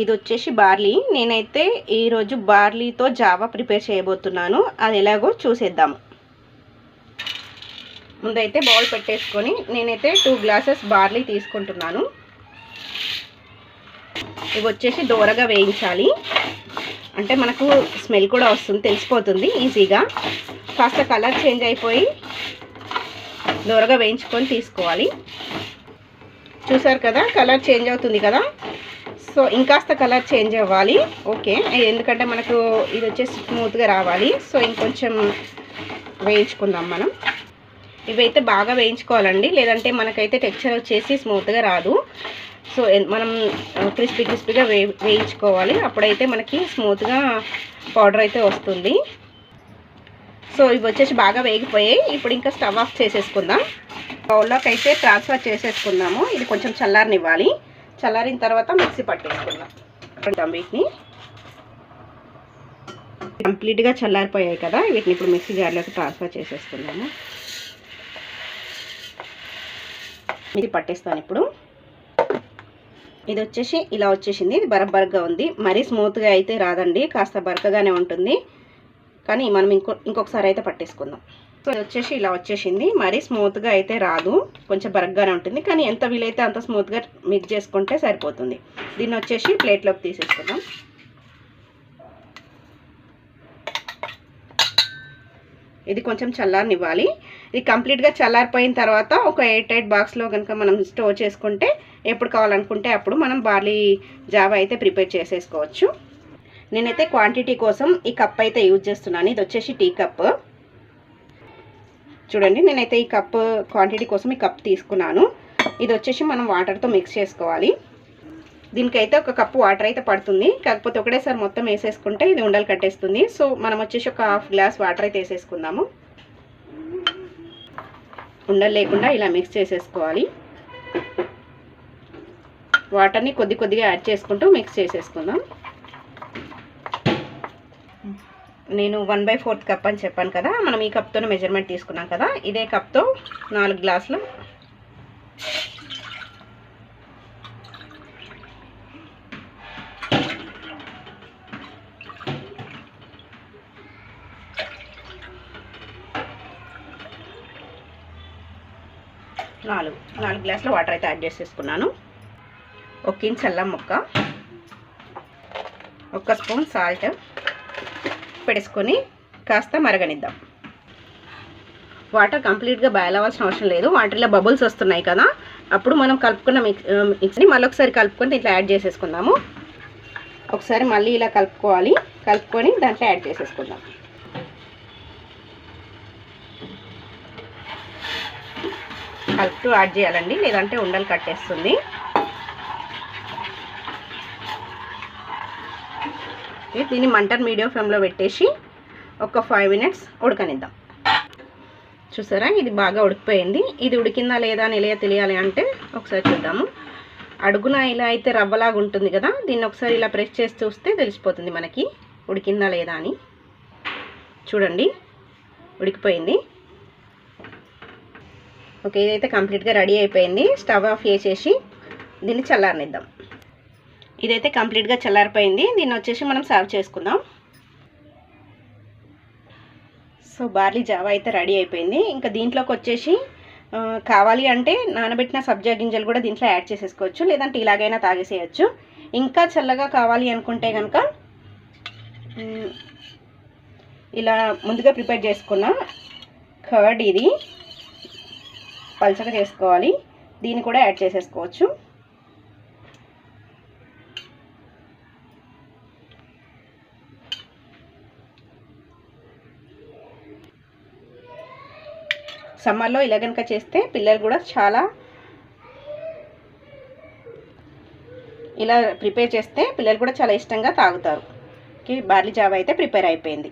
ఇది వచ్చేసి బార్లీ. నేనైతే ఈరోజు బార్లీతో జావా ప్రిపేర్ చేయబోతున్నాను. అది ఎలాగో చూసేద్దాము. ముందైతే బౌల్ పెట్టేసుకొని నేనైతే 2 గ్లాసెస్ బార్లీ తీసుకుంటున్నాను. ఇవి వచ్చేసి దోరగా వేయించాలి. అంటే మనకు స్మెల్ కూడా వస్తుంది, తెలిసిపోతుంది ఈజీగా. కాస్త కలర్ చేంజ్ అయిపోయి దోరగా వేయించుకొని తీసుకోవాలి. చూసారు కదా, కలర్ చేంజ్ అవుతుంది కదా. సో ఇంకాస్త కలర్ చేంజ్ అవ్వాలి. ఓకే, ఎందుకంటే మనకు ఇది వచ్చేసి స్మూత్గా రావాలి. సో ఇంకొంచెం వేయించుకుందాం మనం. ఇవైతే బాగా వేయించుకోవాలండి, లేదంటే మనకైతే టెక్స్చర్ వచ్చేసి స్మూత్గా రాదు. సో మనం క్రిస్పీగా వేయించుకోవాలి. అప్పుడైతే మనకి స్మూత్గా పౌడర్ అయితే వస్తుంది. సో ఇవి వచ్చేసి బాగా వేగిపోయాయి. ఇప్పుడు ఇంకా స్టవ్ ఆఫ్ చేసేసుకుందాం. బౌల్లోకి అయితే ట్రాన్స్ఫర్ చేసేసుకుందాము. ఇది కొంచెం చల్లారనివ్వాలి. చల్లారిన తర్వాత మిక్సీ పట్టేసుకుందాం. వీటిని కంప్లీట్గా చల్లారిపోయాయి కదా, వీటిని ఇప్పుడు మిక్సీ జార్లోకి ట్రాన్స్ఫర్ చేసేసుకుందాము. మిక్సీ పట్టేస్తాను ఇప్పుడు. ఇది వచ్చేసి ఇలా వచ్చేసింది. ఇది బరబ్బరగా ఉంది. మరీ స్మూత్గా అయితే రాదండి, కాస్త బరకగానే ఉంటుంది. కానీ మనం ఇంకొకసారి అయితే పట్టేసుకుందాం. సో ఇది వచ్చేసి ఇలా వచ్చేసింది. మరీ స్మూత్గా అయితే రాదు, కొంచెం బరగ్గానే ఉంటుంది. కానీ ఎంత వీలైతే అంత స్మూత్గా మిక్స్ చేసుకుంటే సరిపోతుంది. దీన్ని వచ్చేసి ప్లేట్లోకి తీసేసుకుందాం. ఇది కొంచెం చల్లారనివ్వాలి. ఇది కంప్లీట్గా చల్లారిపోయిన తర్వాత ఒక ఎయిర్ టైట్ బాక్స్లో కనుక మనం స్టోర్ చేసుకుంటే ఎప్పుడు కావాలనుకుంటే అప్పుడు మనం బార్లీ జావా అయితే ప్రిపేర్ చేసేసుకోవచ్చు. నేనైతే క్వాంటిటీ కోసం ఈ కప్ అయితే యూజ్ చేస్తున్నాను. ఇది వచ్చేసి టీ కప్. చూడండి, నేనైతే ఈ కప్ క్వాంటిటీ కోసం ఈ కప్ తీసుకున్నాను. ఇది వచ్చేసి మనం వాటర్తో మిక్స్ చేసుకోవాలి. దీనికైతే ఒక కప్పు వాటర్ అయితే పడుతుంది. కాకపోతే ఒకటేసారి మొత్తం వేసేసుకుంటే ఇది ఉండలు కట్టేస్తుంది. సో మనం వచ్చేసి ఒక హాఫ్ గ్లాస్ వాటర్ అయితే వేసేసుకుందాము. ఉండలు లేకుండా ఇలా మిక్స్ చేసేసుకోవాలి. వాటర్ని కొద్దిగా యాడ్ చేసుకుంటూ మిక్స్ చేసేసుకుందాం. నేను 1/4 కప్ అని చెప్పాను కదా, మనం ఈ కప్తోనే మెజర్మెంట్ తీసుకున్నాం కదా. ఇదే కప్తో 4 గ్లాసులు నాలుగు గ్లాసుల వాటర్ అయితే యాడ్ చేసేసుకున్నాను. 1 ఇంచ్ అల్లం ముక్క, 1 స్పూన్ సాల్ట్ పెట్టేసుకొని కాస్త మరగనిద్దాం. వాటర్ కంప్లీట్గా బాయిల్ అవ్వాల్సిన అవసరం లేదు. వాటర్లో బబుల్స్ వస్తున్నాయి కదా, అప్పుడు మనం కలుపుకున్న మిక్స్ని మళ్ళీ ఒకసారి కలుపుకొని దీంట్లో యాడ్ చేసేసుకుందాము. ఒకసారి మళ్ళీ ఇలా కలుపుకొని దాంట్లో యాడ్ చేసేసుకుందాం. కలుపుతూ యాడ్ చేయాలండి, లేదంటే ఉండలు కట్టేస్తుంది. దీన్ని మంటను మీడియం ఫ్లేమ్లో పెట్టేసి ఒక 5 మినిట్స్ ఉడకనిద్దాం. చూసారా, ఇది బాగా ఉడికిపోయింది. ఇది ఉడికిందా లేదా అని ఎలా తెలియాలి అంటే ఒకసారి చూద్దాము. అడుగున ఇలా అయితే రవ్వలాగా ఉంటుంది కదా, దీన్ని ఒకసారి ఇలా ప్రెస్ చేసి చూస్తే తెలిసిపోతుంది మనకి ఉడికిందా లేదా అని. చూడండి, ఉడికిపోయింది. ఓకే, ఇదైతే కంప్లీట్గా రెడీ అయిపోయింది. స్టవ్ ఆఫ్ చేసేసి దీన్ని చల్లారనిద్దాం. ఇదైతే కంప్లీట్గా చల్లారిపోయింది. దీన్ని వచ్చేసి మనం సర్వ్ చేసుకుందాం. సో బార్లీ జావా అయితే రెడీ అయిపోయింది. ఇంకా దీంట్లోకి వచ్చేసి కావాలి అంటే నానబెట్టిన సబ్జా గింజలు కూడా దీంట్లో యాడ్ చేసేసుకోవచ్చు, లేదంటే ఇలాగైనా తాగేసేయచ్చు. ఇంకా చల్లగా కావాలి అనుకుంటే కనుక ఇలా ముందుగా ప్రిపేర్ చేసుకున్న కర్డ్, ఇది పల్చగా చేసుకోవాలి, దీన్ని కూడా యాడ్ చేసేసుకోవచ్చు. సమ్మర్లో ఇలా కనుక చేస్తే పిల్లలు కూడా ఇలా ప్రిపేర్ చేస్తే పిల్లలు కూడా చాలా ఇష్టంగా తాగుతారు. బార్లీ జావా అయితే ప్రిపేర్ అయిపోయింది.